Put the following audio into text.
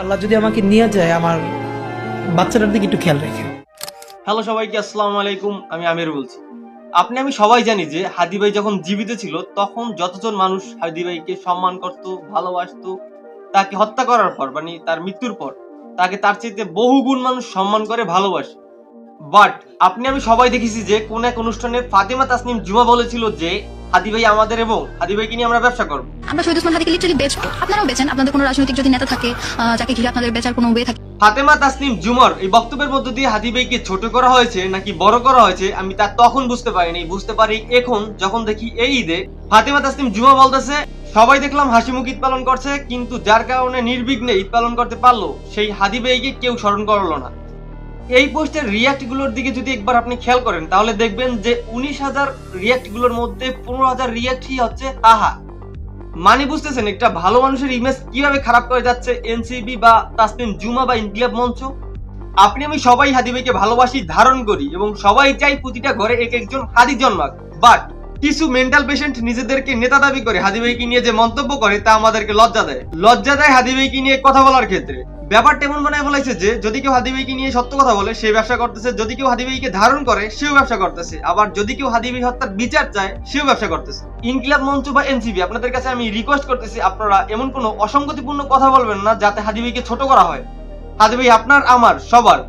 আল্লাহ যদি আমাকে নিয়ে যায়, আমার বাচ্চাটার দিকে একটু খেয়াল রেখে। হ্যালো সবাইকে, আসসালামু আলাইকুম। আমি আমির বলছি। আমি সবাই জানি যে হাদি ভাই যখন জীবিত ছিল তখন যতজন মানুষ হাদি ভাইকে সম্মান করত, ভালোবাসতো, তাকে হত্যা করার পর মানে তার মৃত্যুর পর তাকে তার চাইতে বহুগুণ মানুষ সম্মান করে, ভালোবাসে। বাট আমি সবাই দেখেছি যে কোন এক অনুষ্ঠানে ফাতেমা তাসনিম জুমা বলেছিল যে হাদি ভাই আমাদের এবং হাদি ভাইকে নিয়ে আমরা ব্যবসা করবো। আমরা শহীদ ওসমান হাদিকে লিটারালি বেচবো। আপনারাও বেচেন, আপনাদের কোনো রাজনৈতিক যদি নেতা থাকে যাকে ঘিরে আপনাদের বেচার কোনো ওয়ে থাকে। ফাতেমা তাসনিম জুমার এই বক্তব্যের মধ্য দিয়ে হাদি ভাইকে ছোট করা হয়েছে নাকি বড় করা হয়েছে আমি তা তখন বুঝতে পারিনি, বুঝতে পারি এখন যখন দেখি এই ঈদে ফাতেমা তাসনিম জুমা বলতেছে সবাই দেখলাম হাসিমুখ ঈদ পালন করছে, কিন্তু যার কারণে নির্বিঘ্নে ঈদ পালন করতে পারলো সেই হাদি ভাইকে কেউ স্মরণ করলো না। এই পোস্টের রিয়াক্ট গুলোর দিকে যদি একবার আপনি খেয়াল করেন তাহলে দেখবেন যে 19,000 রিয়াক্ট গুলোর মধ্যে 15,000 রিয়াক্টই হচ্ছে আহা। মানে বুঝতেছেন একটা ভালো মানুষের ইমেজ কিভাবে খারাপ করে যাচ্ছে এনসিপি বা তাসনিম জুমা বা ইনকিলাব মঞ্চ। আমি সবাই হাদি ভাইকে ভালোবাসি, ধারণ করি এবং সবাই চাই প্রতিটা ঘরে এক একজন হাদি জন্মাক। বাট কিছু মেন্টাল পেশেন্ট নিজেদেরকে নেতা দাবি করে হাদি ভাইকে নিয়ে যে মন্তব্য করে তা আমাদেরকে লজ্জা দেয় হাদি ভাইকে নিয়ে কথা বলার ক্ষেত্রে। ব্যাপারটা এমন বানায় ফেলাইছে যে যদি কেউ হাদি ভাইকে নিয়ে সত্য কথা বলে সে ব্যবসা করতেছে, যদি কেউ হাদি ভাইকে ধারণ করে সেও ব্যবসা করতেছে, আবার যদি কেউ হাদি ভাই হত্যার বিচার চায় সেও ব্যবসা করতেছে। ইনকিলাব মঞ্চ বা এনসিপি আপনাদের কাছে আমি রিকোয়েস্ট করতেছি আপনারা এমন কোনো অসঙ্গতিপূর্ণ কথা বলবেন না যাতে হাদি ভাইকে ছোট করা হয়। হাদি ভাই আপনার আমার সবার।